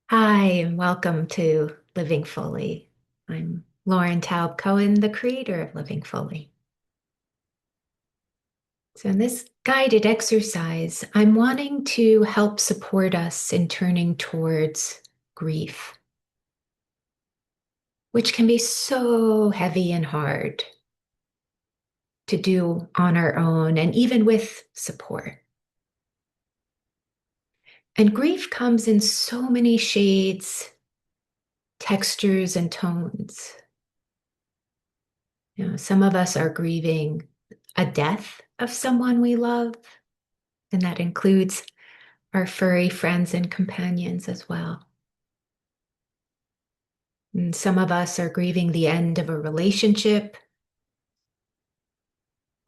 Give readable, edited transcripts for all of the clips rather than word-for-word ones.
Hi, and welcome to Living Fully. I'm Lauren Taub Cohen, the creator of Living Fully. So, in this guided exercise, I'm wanting to help support us in turning towards grief, which can be so heavy and hard to do on our own and even with support. And grief comes in so many shades, textures, and tones. Some of us are grieving a death of someone we love, and that includes our furry friends and companions as well. And some of us are grieving the end of a relationship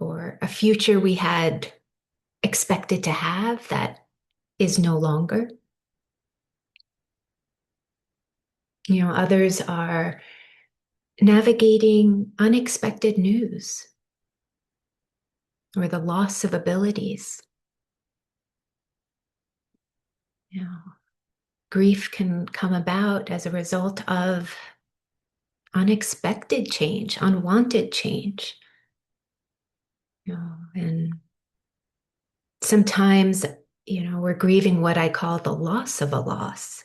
or a future we had expected to have that is no longer. Others are navigating unexpected news or the loss of abilities. You know, Grief can come about as a result of unexpected change, unwanted change. And sometimes, we're grieving what I call the loss of a loss.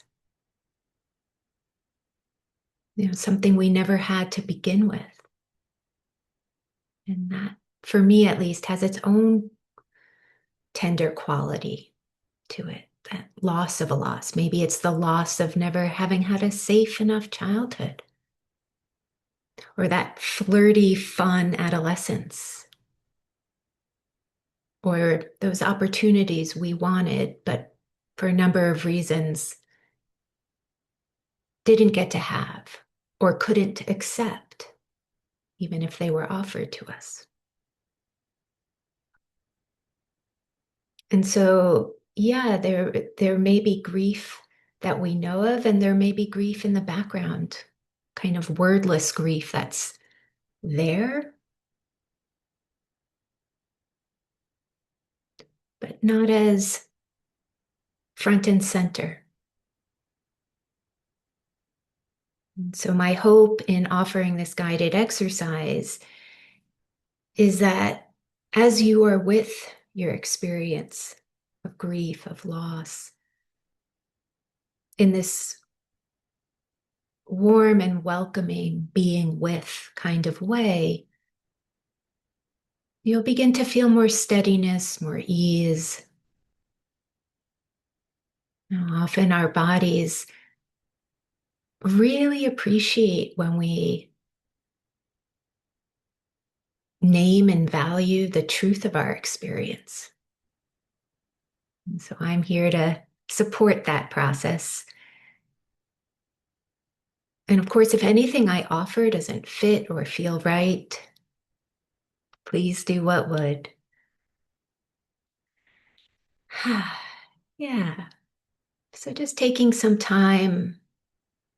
Something we never had to begin with. And that, for me at least, has its own tender quality to it. That loss of a loss. Maybe it's the loss of never having had a safe enough childhood, or that flirty, fun adolescence, or those opportunities we wanted, but for a number of reasons didn't get to have or couldn't accept, even if they were offered to us. And so, yeah, there may be grief that we know of, and there may be grief in the background, kind of wordless grief that's there, but not as front and center. And so, my hope in offering this guided exercise is that as you are with your experience of grief, of loss, in this warm and welcoming being with kind of way, you'll begin to feel more steadiness, more ease. Often our bodies really appreciate when we name and value the truth of our experience. And so I'm here to support that process. And of course, if anything I offer doesn't fit or feel right, please do what would. Yeah. So just taking some time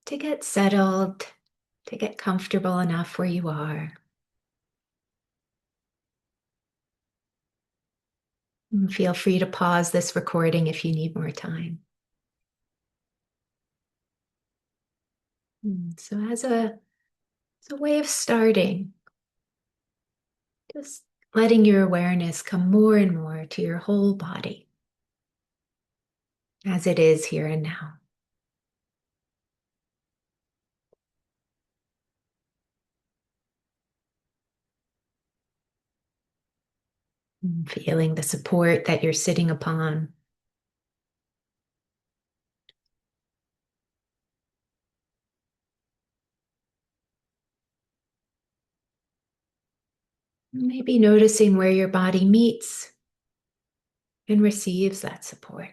to get settled, to get comfortable enough where you are. And feel free to pause this recording if you need more time. So as a way of starting, just letting your awareness come more and more to your whole body as it is here and now. Feeling the support that you're sitting upon. Maybe noticing where your body meets and receives that support.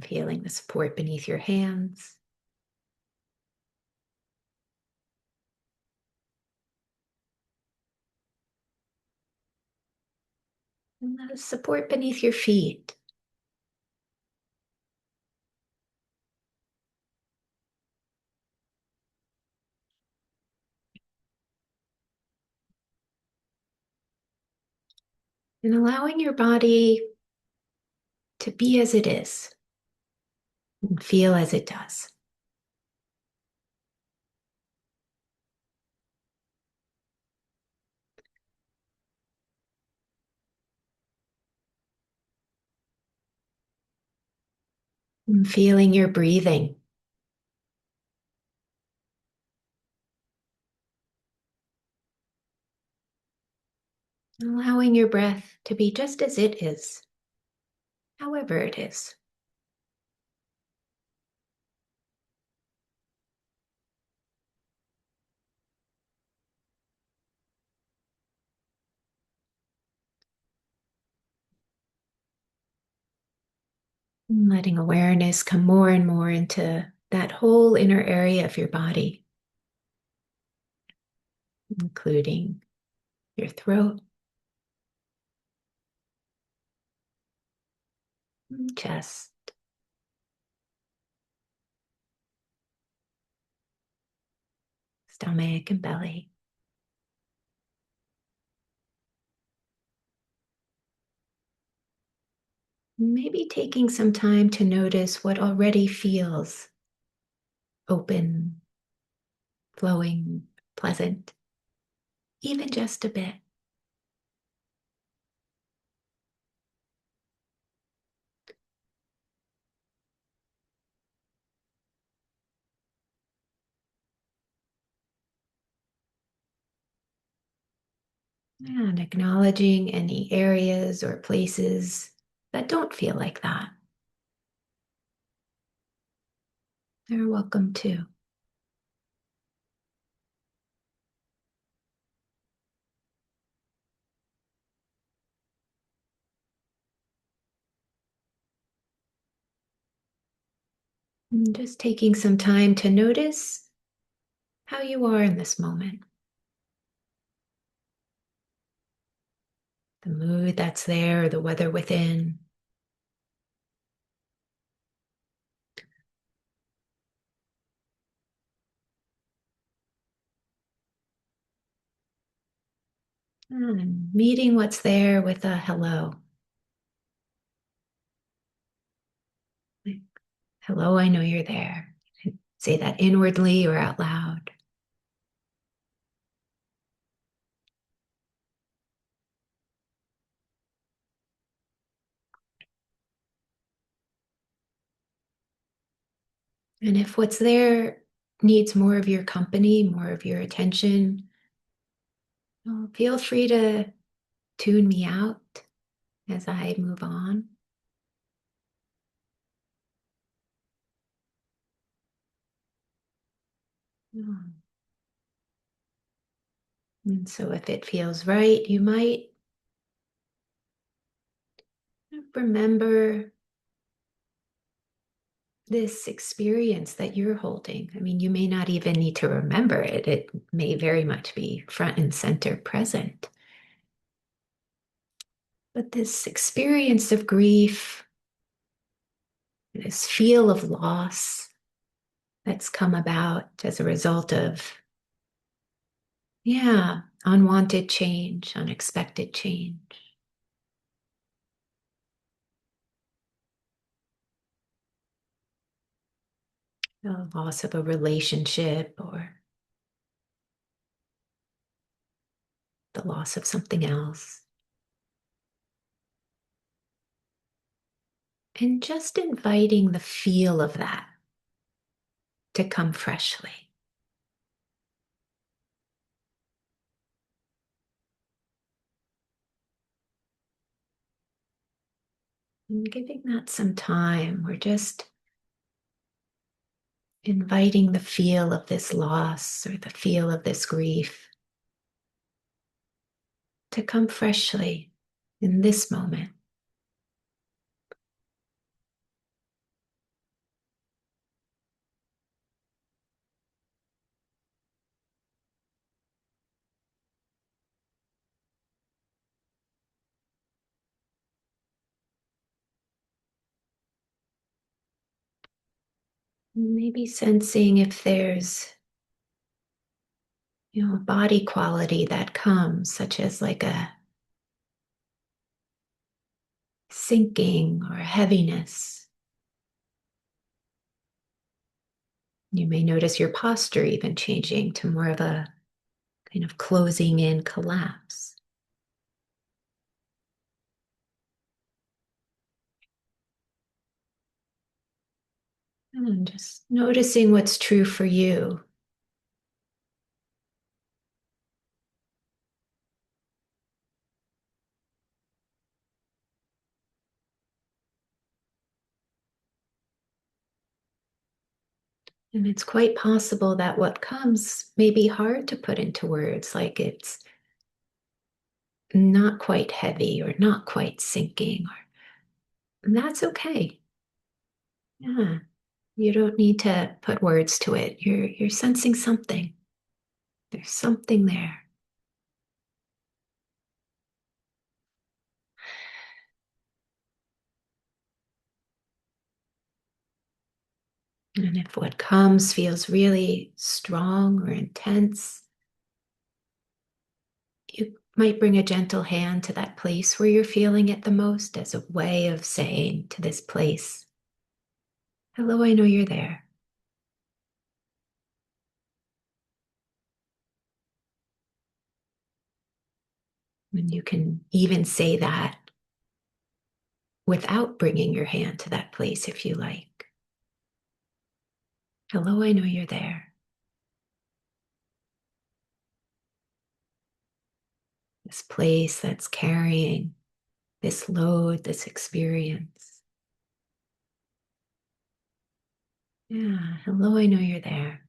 Feeling the support beneath your hands. And the support beneath your feet. And allowing your body to be as it is and feel as it does. And feeling your breathing. Allowing your breath to be just as it is, however it is. And letting awareness come more and more into that whole inner area of your body, including your throat, chest, stomach, and belly. Maybe taking some time to notice what already feels open, flowing, pleasant, even just a bit. And acknowledging any areas or places that don't feel like that. They're welcome too. And just taking some time to notice how you are in this moment, the mood that's there, the weather within. And meeting what's there with a hello. Like, hello, I know you're there. Say that inwardly or out loud. And if what's there needs more of your company, more of your attention, feel free to tune me out as I move on. And so if it feels right, you might remember this experience that you're holding. I mean, you may not even need to remember it. It may very much be front and center present. But this experience of grief, this feel of loss that's come about as a result of, yeah, unwanted change, unexpected change. The loss of a relationship or the loss of something else. And just inviting the feel of that to come freshly. And giving that some time. We're just inviting the feel of this loss or the feel of this grief to come freshly in this moment. Maybe sensing if there's, a body quality that comes, such as like a sinking or heaviness. You may notice your posture even changing to more of a kind of closing in collapse. And just noticing what's true for you. And it's quite possible that what comes may be hard to put into words, like it's not quite heavy or not quite sinking, and that's okay. Yeah, you don't need to put words to it. You're sensing something. There's something there. And if what comes feels really strong or intense, you might bring a gentle hand to that place where you're feeling it the most as a way of saying to this place, hello, I know you're there. And you can even say that without bringing your hand to that place if you like. Hello, I know you're there. This place that's carrying this load, this experience. Yeah, hello, I know you're there.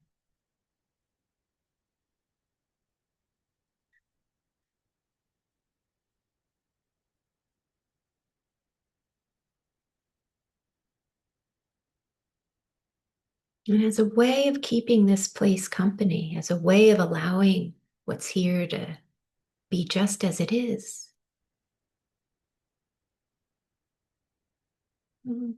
And as a way of keeping this place company, as a way of allowing what's here to be just as it is. Mm.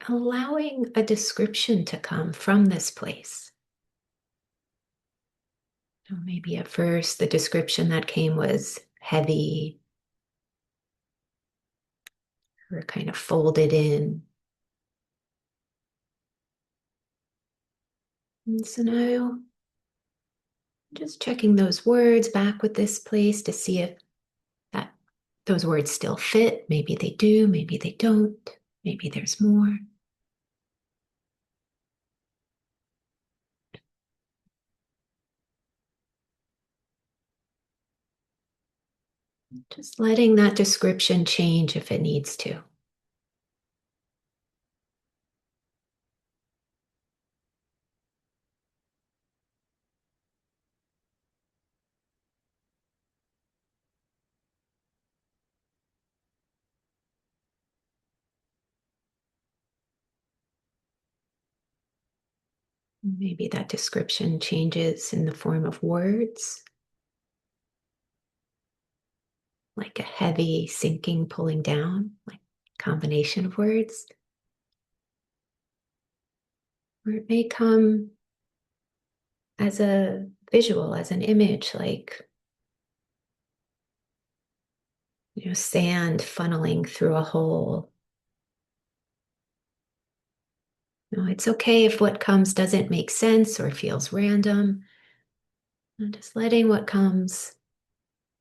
Allowing a description to come from this place. So maybe at first the description that came was heavy or kind of folded in. And so now just checking those words back with this place to see if that those words still fit. Maybe they do, maybe they don't, maybe there's more. Just letting that description change if it needs to. Maybe that description changes in the form of words, like a heavy sinking, pulling down, like a combination of words. Or it may come as a visual, as an image, like sand funneling through a hole. It's okay if what comes doesn't make sense or feels random. Just letting what comes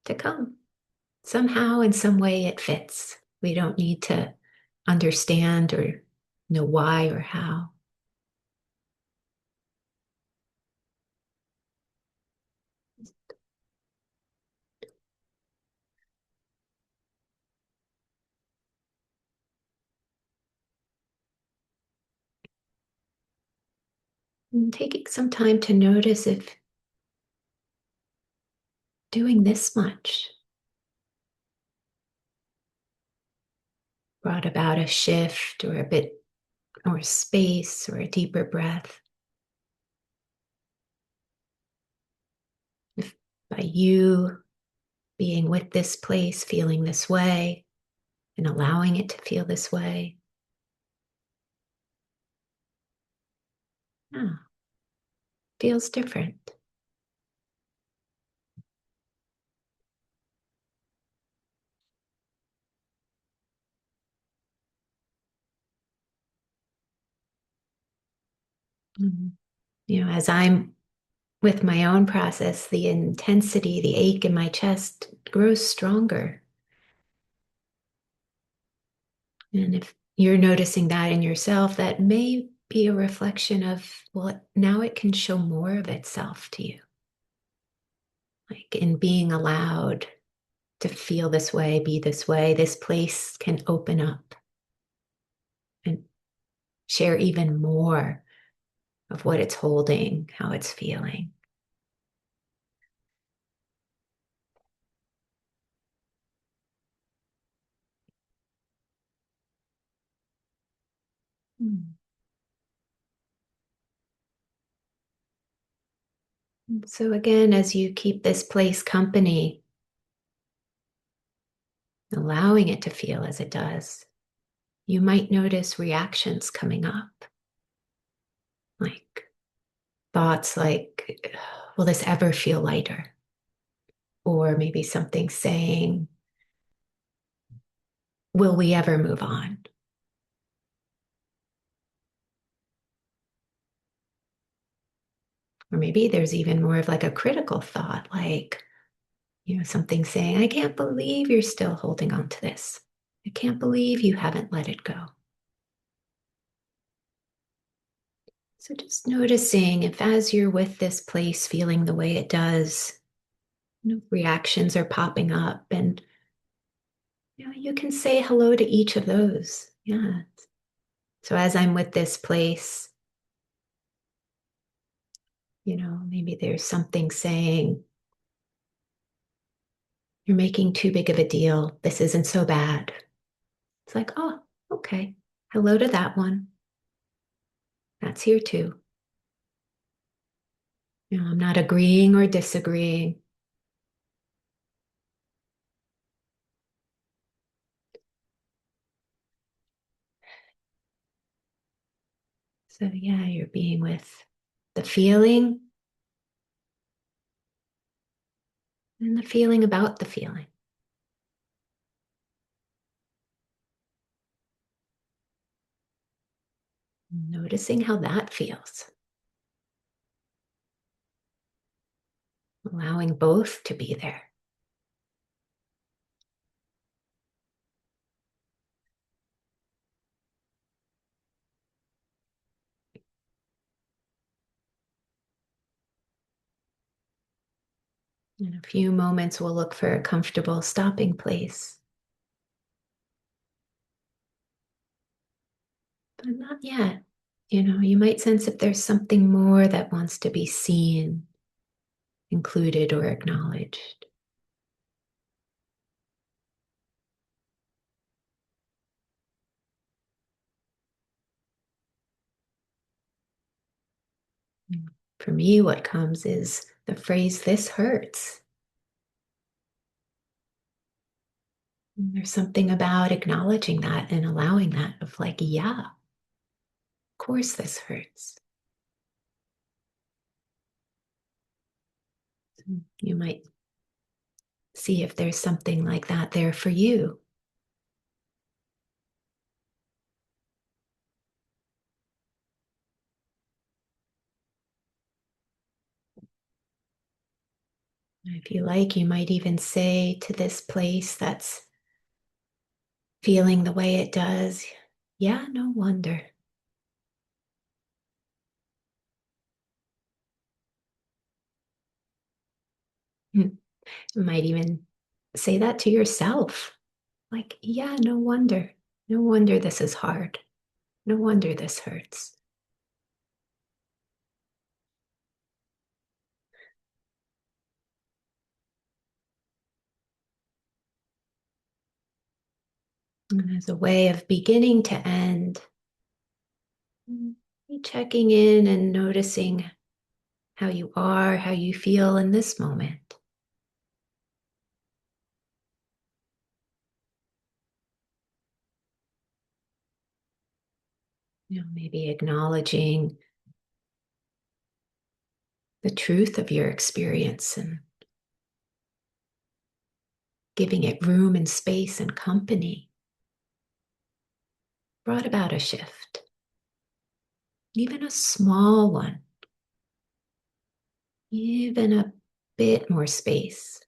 to come. Somehow, in some way, it fits. We don't need to understand or know why or how. And taking some time to notice if doing this much brought about a shift or a bit more space or a deeper breath. If by you being with this place, feeling this way, and allowing it to feel this way, yeah, feels different. As I'm with my own process, the intensity, the ache in my chest grows stronger. And if you're noticing that in yourself, that may be a reflection of, well, now it can show more of itself to you. Like in being allowed to feel this way, be this way, this place can open up and share even more of what it's holding, how it's feeling. Hmm. So, again, as you keep this place company, allowing it to feel as it does, you might notice reactions coming up, like thoughts like, will this ever feel lighter? Or maybe something saying, will we ever move on? Or maybe there's even more of like a critical thought, like, something saying, I can't believe you're still holding on to this. I can't believe you haven't let it go. So just noticing if as you're with this place feeling the way it does, reactions are popping up and you can say hello to each of those. Yeah. So as I'm with this place, maybe there's something saying, you're making too big of a deal. This isn't so bad. It's like, oh, okay. Hello to that one. That's here too. I'm not agreeing or disagreeing. So, yeah, you're being with the feeling and the feeling about the feeling. Noticing how that feels. Allowing both to be there. In a few moments, we'll look for a comfortable stopping place. But not yet. You might sense if there's something more that wants to be seen, included, or acknowledged. For me, what comes is the phrase, this hurts. And there's something about acknowledging that and allowing that of like, yeah, of course this hurts. You might see if there's something like that there for you. If you like, you might even say to this place that's feeling the way it does, yeah, no wonder. You might even say that to yourself. Like, yeah, no wonder. No wonder this is hard. No wonder this hurts. And as a way of beginning to end, checking in and noticing how you are, how you feel in this moment. Maybe acknowledging the truth of your experience and giving it room and space and company brought about a shift, even a small one. even a bit more space.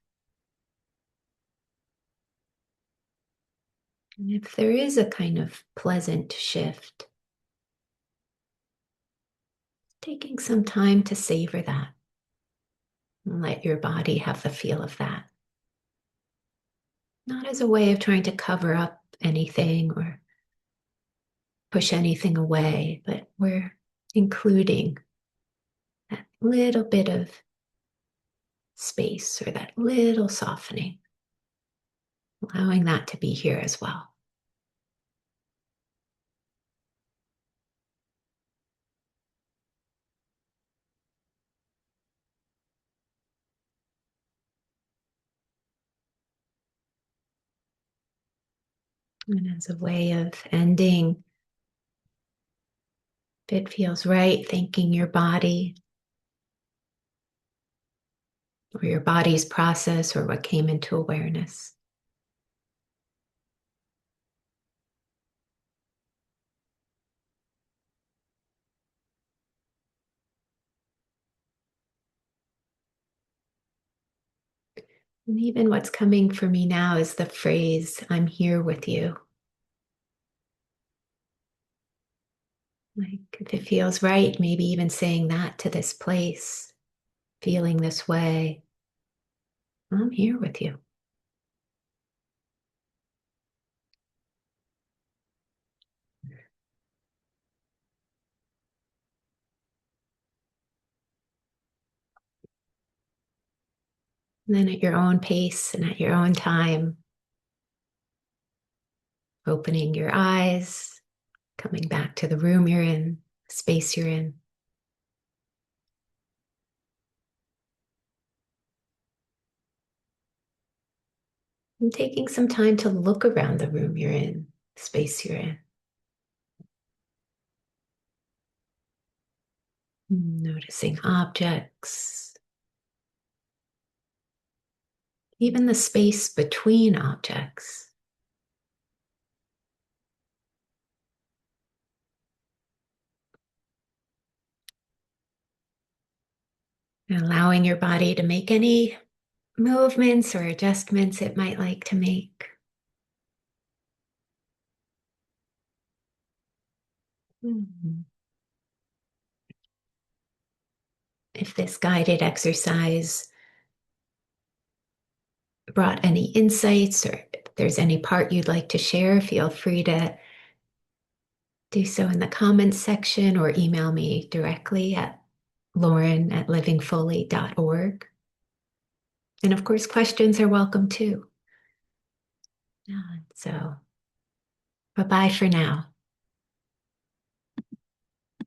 And if there is a kind of pleasant shift, taking some time to savor that and let your body have the feel of that. Not as a way of trying to cover up anything or push anything away, but we're including that little bit of space or that little softening, allowing that to be here as well. And as a way of ending, if it feels right, thanking your body or your body's process or what came into awareness. And even what's coming for me now is the phrase, I'm here with you. Like if it feels right, maybe even saying that to this place, feeling this way, I'm here with you. And then at your own pace and at your own time, opening your eyes, coming back to the room you're in, the space you're in. And taking some time to look around the room you're in, the space you're in. Noticing objects, even the space between objects. And allowing your body to make any movements or adjustments it might like to make. If this guided exercise brought any insights or if there's any part you'd like to share, feel free to do so in the comments section or email me directly at lauren@livingfully.org. And of course, questions are welcome too. So, bye-bye for now.